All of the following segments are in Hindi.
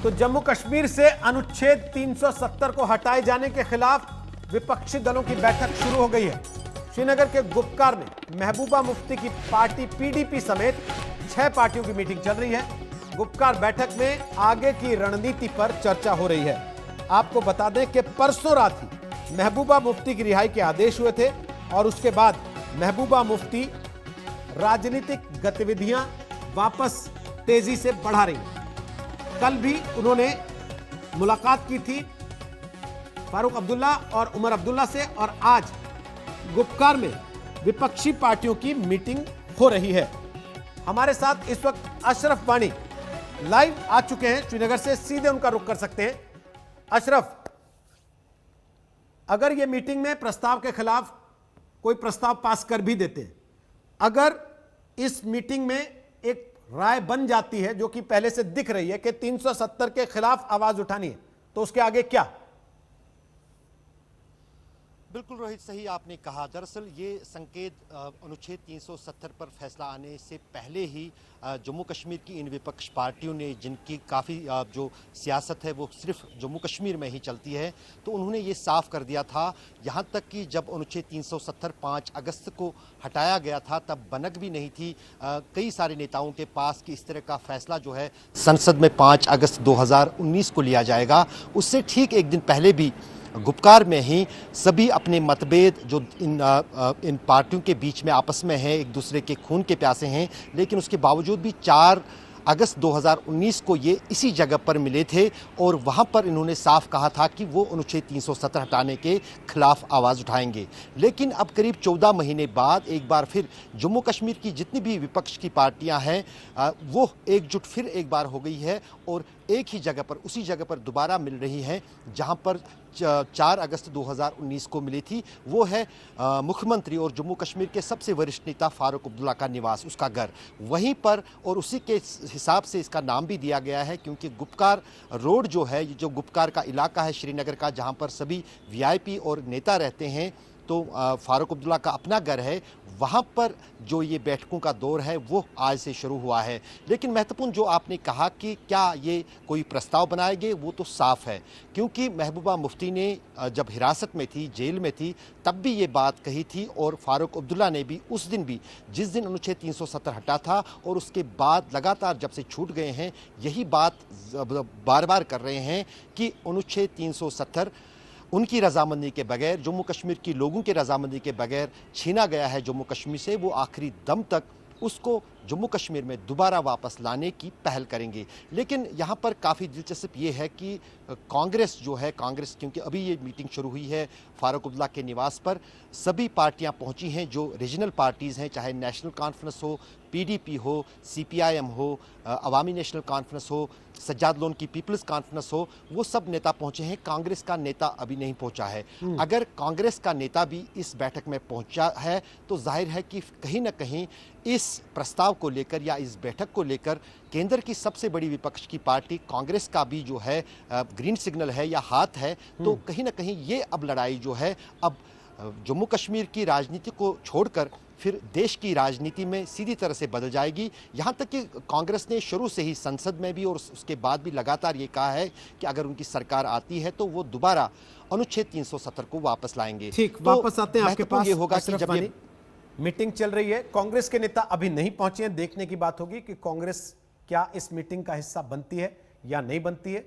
तो जम्मू कश्मीर से अनुच्छेद 370 को हटाए जाने के खिलाफ विपक्षी दलों की बैठक शुरू हो गई है। श्रीनगर के गुपकार में महबूबा मुफ्ती की पार्टी पीडीपी समेत 6 पार्टियों की मीटिंग चल रही है। गुपकार बैठक में आगे की रणनीति पर चर्चा हो रही है। आपको बता दें कि परसों रात ही महबूबा मुफ्ती की रिहाई के आदेश हुए थे और उसके बाद महबूबा मुफ्ती राजनीतिक गतिविधियां वापस तेजी से बढ़ा रही हैं। कल भी उन्होंने मुलाकात की थी फारूक अब्दुल्ला और उमर अब्दुल्ला से और आज गुपकार में विपक्षी पार्टियों की मीटिंग हो रही है। हमारे साथ इस वक्त अशरफ वानी लाइव आ चुके हैं श्रीनगर से, सीधे उनका रुख कर सकते हैं। अशरफ, अगर यह मीटिंग में प्रस्ताव के खिलाफ कोई प्रस्ताव पास कर भी देते हैं, अगर इस मीटिंग में एक राय बन जाती है जो कि पहले से दिख रही है कि 370 के खिलाफ आवाज उठानी है, तो उसके आगे क्या? बिल्कुल रोहित, सही आपने कहा। दरअसल ये संकेत अनुच्छेद 370 पर फैसला आने से पहले ही जम्मू कश्मीर की इन विपक्ष पार्टियों ने, जिनकी काफ़ी जो सियासत है वो सिर्फ जम्मू कश्मीर में ही चलती है, तो उन्होंने ये साफ कर दिया था। यहाँ तक कि जब अनुच्छेद 370 5 अगस्त को हटाया गया था तब बनक भी नहीं थी कई सारे नेताओं के पास कि इस तरह का फैसला जो है संसद में 5 अगस्त 2019 को लिया जाएगा। उससे ठीक एक दिन पहले भी गुपकार में ही सभी अपने मतभेद जो इन पार्टियों के बीच में आपस में है, एक दूसरे के खून के प्यासे हैं, लेकिन उसके बावजूद भी 4 अगस्त 2019 को ये इसी जगह पर मिले थे और वहाँ पर इन्होंने साफ कहा था कि वो अनुच्छेद 370 हटाने के खिलाफ आवाज़ उठाएंगे। लेकिन अब करीब 14 महीने बाद एक बार फिर जम्मू कश्मीर की जितनी भी विपक्ष की पार्टियां हैं वो एकजुट फिर एक बार हो गई है और एक ही जगह पर, उसी जगह पर दोबारा मिल रही हैं जहां पर 4 अगस्त 2019 को मिली थी। वो है मुख्यमंत्री और जम्मू कश्मीर के सबसे वरिष्ठ नेता फारूक अब्दुल्ला का निवास, उसका घर वहीं पर, और उसी के हिसाब से इसका नाम भी दिया गया है क्योंकि गुपकार रोड जो है, जो गुपकार का इलाका है श्रीनगर का, जहां पर सभी वीआईपी और नेता रहते हैं, तो फारूक अब्दुल्ला का अपना घर है, वहाँ पर जो ये बैठकों का दौर है वो आज से शुरू हुआ है। लेकिन महत्वपूर्ण जो आपने कहा कि क्या ये कोई प्रस्ताव बनाएंगे, वो तो साफ है क्योंकि महबूबा मुफ्ती ने जब हिरासत में थी, जेल में थी, तब भी ये बात कही थी और फारूक अब्दुल्ला ने भी उस दिन भी, जिस दिन अनुच्छेद 370 हटा था और उसके बाद लगातार जब से छूट गए हैं, यही बात बार बार कर रहे हैं कि अनुच्छेद 370 उनकी रजामंदी के बगैर, जम्मू कश्मीर की लोगों की रजामंदी के बगैर छीना गया है जम्मू कश्मीर से। वो आखिरी दम तक उसको जम्मू कश्मीर में दोबारा वापस लाने की पहल करेंगे। लेकिन यहाँ पर काफ़ी दिलचस्प ये है कि कांग्रेस जो है, कांग्रेस, क्योंकि अभी ये मीटिंग शुरू हुई है फारूक अब्दुल्ला के निवास पर, सभी पार्टियाँ पहुँची हैं जो रीजनल पार्टीज़ हैं, चाहे नेशनल कॉन्फ्रेंस हो, पीडीपी हो, सीपीआईएम हो, अवामी नेशनल कॉन्फ्रेंस हो, सज्जाद लोन की पीपल्स कॉन्फ्रेंस हो, वो सब नेता पहुंचे हैं। कांग्रेस का नेता अभी नहीं पहुंचा है। अगर कांग्रेस का नेता भी इस बैठक में पहुंचा है तो जाहिर है कि कहीं ना कहीं इस प्रस्ताव को लेकर या इस बैठक को लेकर केंद्र की सबसे बड़ी विपक्ष की पार्टी कांग्रेस का भी जो है ग्रीन सिग्नल है या हाथ है। तो कहीं ना कहीं ये अब लड़ाई जो है अब जम्मू कश्मीर की राजनीति को छोड़कर फिर देश की राजनीति में सीधी तरह से बदल जाएगी। यहाँ तक कि कांग्रेस ने शुरू से ही संसद में भी और उसके बाद भी लगातार ये कहा है कि अगर उनकी सरकार आती है तो वो दोबारा अनुच्छेद 370 को वापस लाएंगे। ठीक, तो वापस आते हैं आपके पास। ये होगा कि जब ये मीटिंग चल रही है, कांग्रेस के नेता अभी नहीं पहुंचे हैं, देखने की बात होगी कि कांग्रेस क्या इस मीटिंग का हिस्सा बनती है या नहीं बनती है।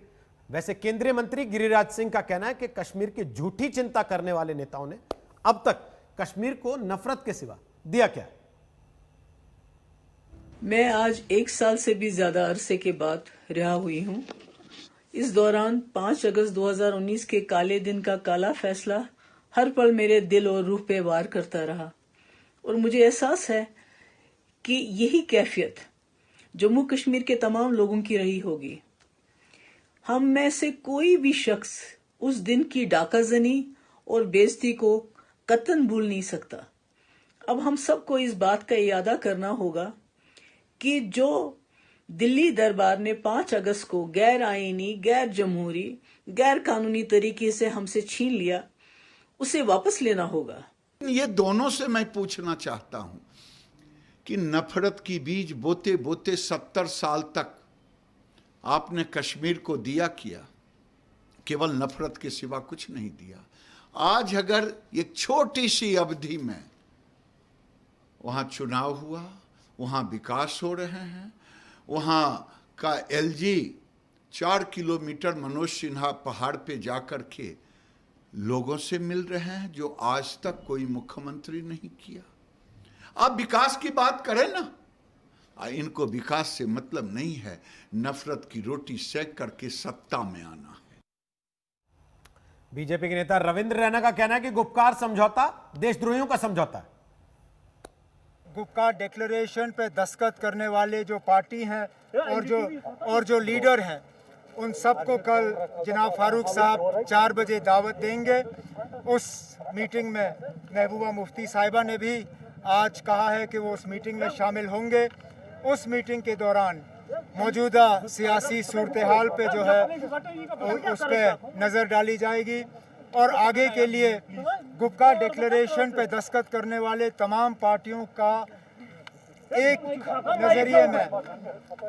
वैसे केंद्रीय मंत्री गिरिराज सिंह का कहना है कि कश्मीर की झूठी चिंता करने वाले नेताओं ने अब तक कश्मीर को नफरत के सिवा दिया क्या? मैं आज 1 साल से भी ज्यादा अरसे के बाद रिहा हुई हूं। इस दौरान 5 अगस्त 2019 के काले दिन का काला फैसला हर पल मेरे दिल और रूह पे वार करता रहा और मुझे एहसास है कि यही कैफियत जम्मू कश्मीर के तमाम लोगों की रही होगी। हम में से कोई भी शख्स उस दिन की डाकाजनी और बेइज्जती को कतन भूल नहीं सकता। अब हम सबको इस बात का इरादा करना होगा कि जो दिल्ली दरबार ने 5 अगस्त को गैर आईनी, गैर जमहूरी, गैर कानूनी तरीके से हमसे छीन लिया, उसे वापस लेना होगा। ये दोनों से मैं पूछना चाहता हूं कि नफरत की बीज बोते बोते 70 साल तक आपने कश्मीर को दिया किया, केवल नफरत के सिवा कुछ नहीं दिया। आज अगर एक छोटी सी अवधि में वहाँ चुनाव हुआ, वहाँ विकास हो रहे हैं, वहाँ का एलजी 4 किलोमीटर मनोज सिन्हा पहाड़ पे जाकर के लोगों से मिल रहे हैं, जो आज तक कोई मुख्यमंत्री नहीं किया। आप विकास की बात करें ना, इनको विकास से मतलब नहीं है, नफरत की रोटी सेक करके सत्ता में आना है। बीजेपी के नेता रविंद्र रैना का कहना है कि गुपकार समझौता देशद्रोहियों का समझौता है। गुपकार डिक्लेरेशन पे दस्तखत करने वाले जो पार्टी हैं और जो लीडर हैं, उन सबको कल जनाब फारूक साहब 4 बजे दावत देंगे। उस मीटिंग में महबूबा मुफ्ती साहिबा ने भी आज कहा है कि वो उस मीटिंग में शामिल होंगे। उस मीटिंग के दौरान मौजूदा सियासी सूरत हाल पे जो है उस पर नज़र डाली जाएगी और आगे के लिए गुपकार डिक्लेरेशन पे दस्तखत करने वाले तमाम पार्टियों का एक नज़रिए में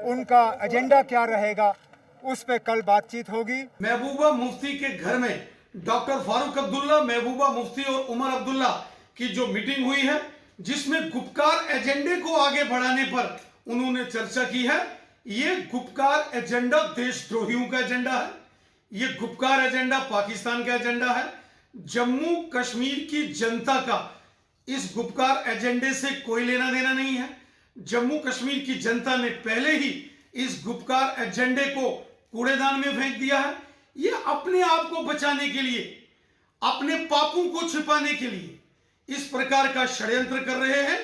उनका एजेंडा क्या रहेगा, उस पे कल बातचीत होगी। महबूबा मुफ्ती के घर में डॉक्टर फारूक अब्दुल्ला, महबूबा मुफ्ती और उमर अब्दुल्ला की जो मीटिंग हुई है, जिसमें गुपकार एजेंडे को आगे बढ़ाने पर उन्होंने चर्चा की है। ये गुपकार एजेंडा देशद्रोहियों का एजेंडा है, ये गुपकार एजेंडा पाकिस्तान का एजेंडा है। जम्मू कश्मीर की जनता का इस गुपकार एजेंडे से कोई लेना देना नहीं है। जम्मू कश्मीर की जनता ने पहले ही इस गुपकार एजेंडे को कूड़ेदान में फेंक दिया है। ये अपने आप को बचाने के लिए, अपने पापों को छिपाने के लिए इस प्रकार का षड्यंत्र कर रहे हैं।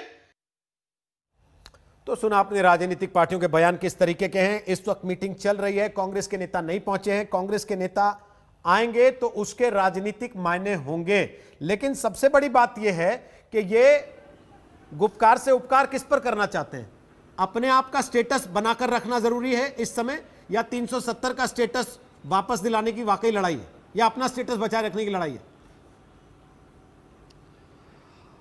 तो सुना आपने राजनीतिक पार्टियों के बयान किस तरीके के हैं। इस वक्त मीटिंग चल रही है, कांग्रेस के नेता नहीं पहुंचे हैं। कांग्रेस के नेता आएंगे तो उसके राजनीतिक मायने होंगे, लेकिन सबसे बड़ी बात यह है कि ये गुपकार से उपकार किस पर करना चाहते हैं। अपने आप का स्टेटस बनाकर रखना जरूरी है इस समय, या 370 का स्टेटस वापस दिलाने की वाकई लड़ाई है, या अपना स्टेटस बचाए रखने की लड़ाई है।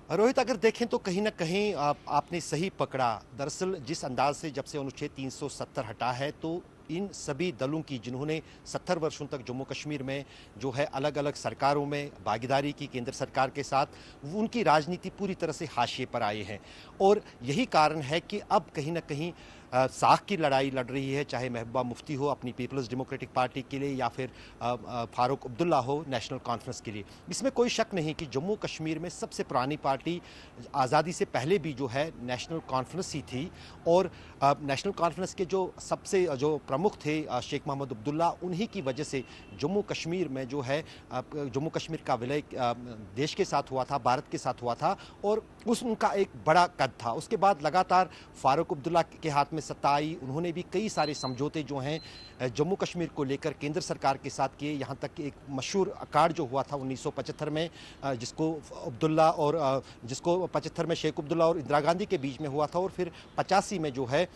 रोहित, अगर देखें तो कहीं ना कहीं आपने सही पकड़ा। दरअसल जिस अंदाज से जब से अनुच्छेद 370 हटा है, तो इन सभी दलों की जिन्होंने 70 वर्षों तक जम्मू कश्मीर में जो है अलग अलग सरकारों में भागीदारी की केंद्र सरकार के साथ, उनकी राजनीति पूरी तरह से हाशिए पर आए हैं। और यही कारण है कि अब कहीं ना कहीं साख की लड़ाई लड़ रही है, चाहे महबूबा मुफ्ती हो अपनी पीपल्स डेमोक्रेटिक पार्टी के लिए, या फिर फारूक अब्दुल्ला हो नेशनल कॉन्फ्रेंस के लिए। इसमें कोई शक नहीं कि जम्मू कश्मीर में सबसे पुरानी पार्टी आज़ादी से पहले भी जो है नेशनल कॉन्फ्रेंस ही थी। और नेशनल कॉन्फ्रेंस के जो सबसे जो प्रमुख थे शेख मोहम्मद अब्दुल्ला, उन्हीं की वजह से जम्मू कश्मीर में जो है जम्मू कश्मीर का विलय देश के साथ हुआ था, भारत के साथ हुआ था, और उनका एक बड़ा कद था। उसके बाद लगातार फारूक अब्दुल्ला के हाथ में सत्ता आई। उन्होंने भी कई सारे समझौते जो हैं जम्मू कश्मीर को लेकर केंद्र सरकार के साथ किए। यहाँ तक कि एक मशहूर अकार्ड जो हुआ था 1975 में, जिसको 75 में शेख अब्दुल्ला और इंदिरा गांधी के बीच में हुआ था, और फिर 85 में जो है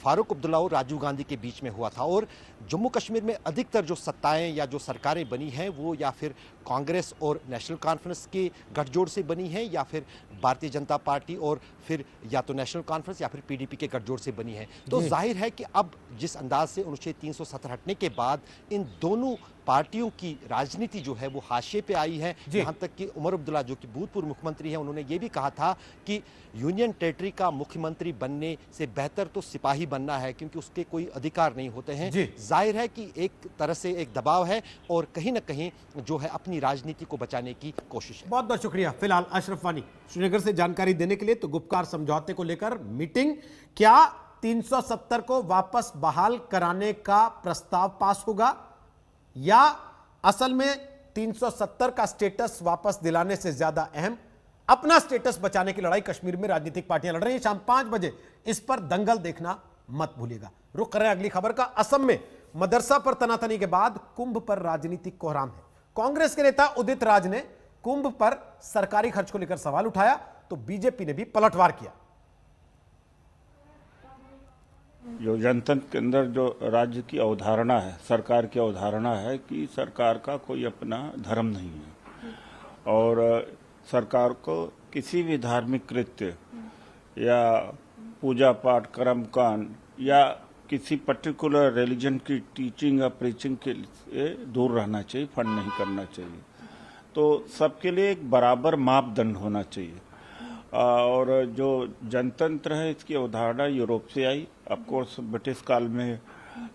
फारूक अब्दुल्ला और राजीव गांधी के बीच में हुआ था। और जम्मू कश्मीर में अधिकतर जो सत्ताएं या जो सरकारें बनी हैं, वो या फिर कांग्रेस और नेशनल कॉन्फ्रेंस के गठजोड़ से बनी हैं, या फिर भारतीय जनता पार्टी और फिर या तो नेशनल कॉन्फ्रेंस या फिर पीडीपी के गठजोड़ से बनी है। तो जाहिर है कि अब जिस अंदाज से अनुच्छेद 370 हटने के बाद इन दोनों पार्टियों की राजनीति जो है वो हाशिए पे आई है। यहाँ तक कि उमर अब्दुल्ला जो कि भूतपूर्व मुख्यमंत्री हैं, उन्होंने ये भी कहा था कि यूनियन टेरिटरी का मुख्यमंत्री बनने से बेहतर तो सिपाही बनना है, क्योंकि उसके कोई अधिकार नहीं होते हैं। जाहिर है कि एक तरह से एक दबाव है और कहीं ना कहीं जो है अपनी राजनीति को बचाने की कोशिश है। बहुत बहुत शुक्रिया फिलहाल अशरफ वानी श्रीनगर से जानकारी देने के लिए। तो गुपकार समझौते को लेकर मीटिंग, क्या 370 को वापस बहाल कराने का प्रस्ताव पास होगा, या असल में 370 का स्टेटस वापस दिलाने से ज्यादा अहम अपना स्टेटस बचाने की लड़ाई कश्मीर में राजनीतिक पार्टियां लड़ रही हैं। शाम 5 बजे इस पर दंगल देखना मत भूलिएगा। रुक कर अगली खबर का। असम में मदरसा पर तनातनी के बाद कुंभ पर राजनीतिक कोहराम है। कांग्रेस के नेता उदित राज ने कुंभ पर सरकारी खर्च को लेकर सवाल उठाया, तो बीजेपी ने भी पलटवार किया। जो जनतंत्र के अंदर जो राज्य की अवधारणा है, सरकार की अवधारणा है कि सरकार का कोई अपना धर्म नहीं है, और सरकार को किसी भी धार्मिक कृत्य या पूजा पाठ कर्मकांड या किसी पर्टिकुलर रिलीजन की टीचिंग या प्रीचिंग के लिए दूर रहना चाहिए, फंड नहीं करना चाहिए। तो सबके लिए एक बराबर मापदंड होना चाहिए। और जो जनतंत्र है इसकी अवधारणा यूरोप से आई। ऑफ कोर्स ब्रिटिश काल में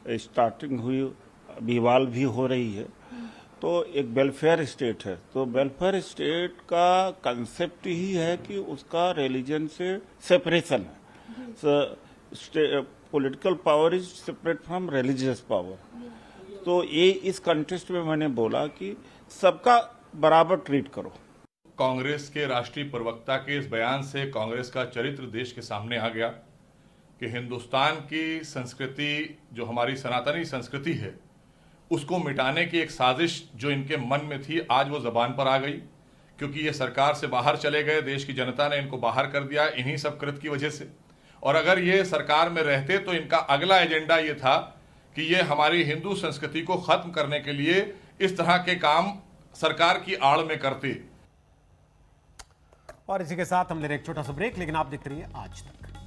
स्टार्टिंग हुई, विवाल भी हो रही है। तो एक वेलफेयर स्टेट है, तो वेलफेयर स्टेट का कंसेप्ट ही है कि उसका रिलीजन से सेपरेशन है। Political power is separate from religious power. तो ये इस कंटेक्स्ट में मैंने बोला कि सबका बराबर ट्रीट करो। कांग्रेस के राष्ट्रीय प्रवक्ता के इस बयान से कांग्रेस का चरित्र देश के सामने आ गया कि हिंदुस्तान की संस्कृति, जो हमारी सनातनी संस्कृति है, उसको मिटाने की एक साजिश जो इनके मन में थी, आज वो जबान पर आ गई। क्योंकि ये सरकार से बाहर चले गए, देश की जनता ने इनको बाहर कर दिया इन्हीं सब कृत्य की वजह से। और अगर ये सरकार में रहते तो इनका अगला एजेंडा ये था कि ये हमारी हिंदू संस्कृति को खत्म करने के लिए इस तरह के काम सरकार की आड़ में करते। और इसी के साथ हम ले रहे एक छोटा सा ब्रेक, लेकिन आप देखते रहिए आज तक।